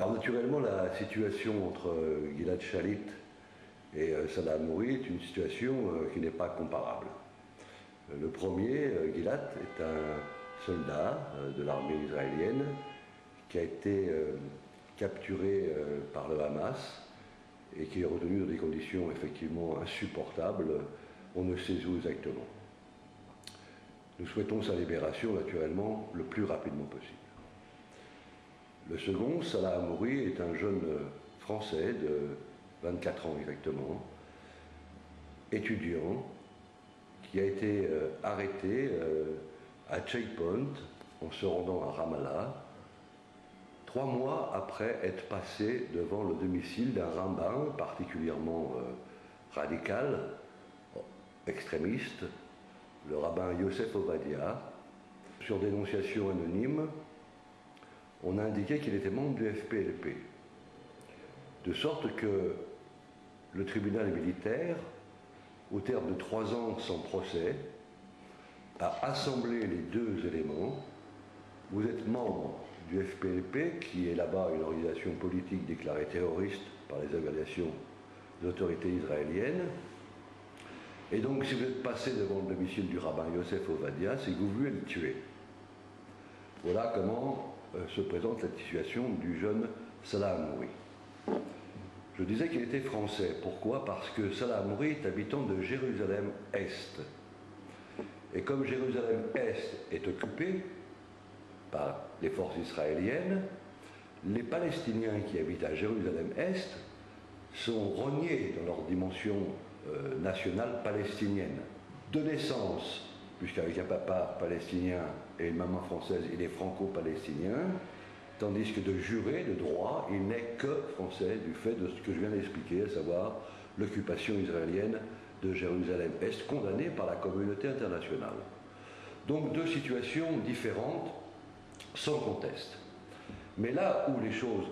Alors naturellement, la situation entre Gilad Shalit et Salah Hamouri est une situation qui n'est pas comparable. Le premier, Gilad, est un soldat de l'armée israélienne qui a été capturé par le Hamas et qui est retenu dans des conditions effectivement insupportables, on ne sait où exactement. Nous souhaitons sa libération naturellement le plus rapidement possible. Le second, Salah Hamouri, est un jeune Français de 24 ans exactement, étudiant, qui a été arrêté à Checkpoint en se rendant à Ramallah, 3 mois après être passé devant le domicile d'un rabbin particulièrement radical, extrémiste, le rabbin Yosef Ovadia. Sur dénonciation anonyme, on a indiqué qu'il était membre du FPLP, de sorte que le tribunal militaire, au terme de 3 ans sans procès, a assemblé les deux éléments. Vous êtes membre du FPLP, qui est là-bas une organisation politique déclarée terroriste par les évaluations des autorités israéliennes. Et donc, si vous êtes passé devant le domicile du rabbin Yosef Ovadia, c'est que vous voulez le tuer. Voilà comment se présente la situation du jeune Salah Hamouri. Je disais qu'il était français. Pourquoi? Parce que Salah Hamouri est habitant de Jérusalem-Est. Et comme Jérusalem-Est est occupée par les forces israéliennes, les Palestiniens qui habitent à Jérusalem-Est sont reniés dans leur dimension nationale palestinienne. De naissance, puisqu'avec un papa palestinien et une maman française, il est franco-palestinien, tandis que de juré, de droit, il n'est que français du fait de ce que je viens d'expliquer, à savoir l'occupation israélienne de Jérusalem-Est, condamnée par la communauté internationale. Donc deux situations différentes, sans conteste. Mais là où les choses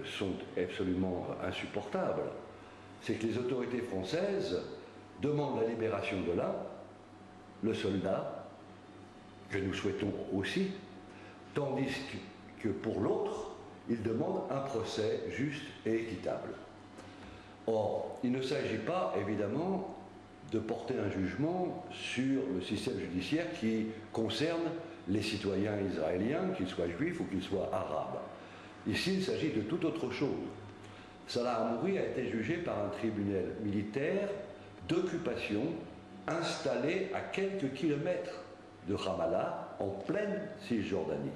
sont absolument insupportables, c'est que les autorités françaises demandent la libération de l'un, le soldat, que nous souhaitons aussi, tandis que pour l'autre, ils demandent un procès juste et équitable. Or, il ne s'agit pas, évidemment, de porter un jugement sur le système judiciaire qui concerne les citoyens israéliens, qu'ils soient juifs ou qu'ils soient arabes. Ici, il s'agit de toute autre chose. Salah Hamouri a été jugé par un tribunal militaire d'occupation installé à quelques kilomètres de Ramallah, en pleine Cisjordanie.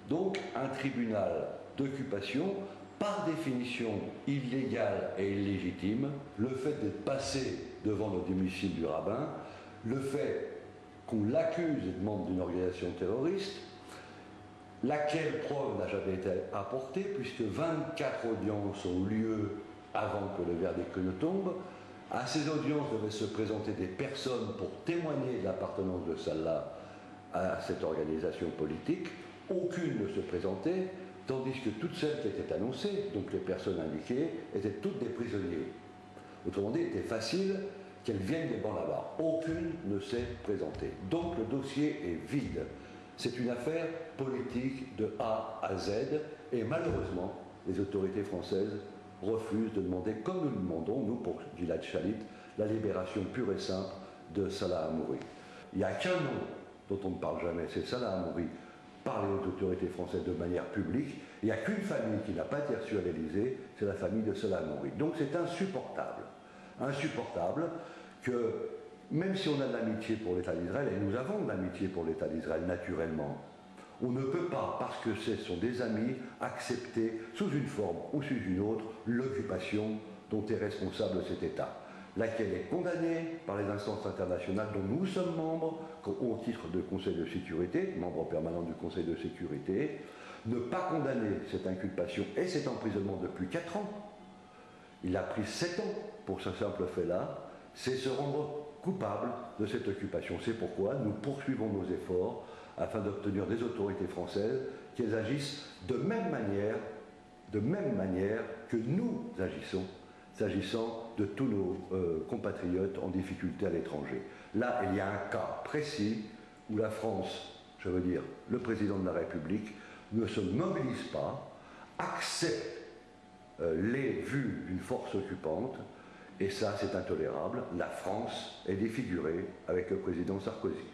Donc, un tribunal d'occupation, par définition illégal et illégitime, le fait d'être passé devant le domicile du rabbin, le fait qu'on l'accuse de membre d'une organisation terroriste, laquelle preuve n'a jamais été apportée, puisque 24 audiences ont eu lieu avant que le verdict ne tombe. À ces audiences devaient se présenter des personnes pour témoigner de l'appartenance de Salah à cette organisation politique. Aucune ne se présentait, tandis que toutes celles qui étaient annoncées, donc les personnes indiquées, étaient toutes des prisonniers. Autrement dit, il était facile qu'elles viennent des bancs là-bas. Aucune ne s'est présentée. Donc le dossier est vide. C'est une affaire politique de A à Z, et malheureusement, les autorités françaises refusent de demander, comme nous le demandons, nous, pour Gilad Shalit, la libération pure et simple de Salah Hamouri. Il n'y a qu'un nom dont on ne parle jamais, c'est Salah Hamouri, par les autorités françaises de manière publique. Il n'y a qu'une famille qui n'a pas été reçue à l'Élysée, c'est la famille de Salah Hamouri. Donc c'est insupportable. Insupportable que, même si on a de l'amitié pour l'État d'Israël, et nous avons de l'amitié pour l'État d'Israël naturellement, on ne peut pas, parce que ce sont des amis, accepter, sous une forme ou sous une autre, l'occupation dont est responsable cet État, laquelle est condamnée par les instances internationales dont nous sommes membres, au titre de Conseil de sécurité, membre permanent du Conseil de sécurité. Ne pas condamner cette inculpation et cet emprisonnement depuis 4 ans, il a pris 7 ans pour ce simple fait-là, c'est se rendre coupable de cette occupation. C'est pourquoi nous poursuivons nos efforts afin d'obtenir des autorités françaises qu'elles agissent de même manière que nous agissons, s'agissant de tous nos compatriotes en difficulté à l'étranger. Là, il y a un cas précis où la France, je veux dire le président de la République, ne se mobilise pas, accepte les vues d'une force occupante, et ça c'est intolérable. La France est défigurée avec le président Sarkozy.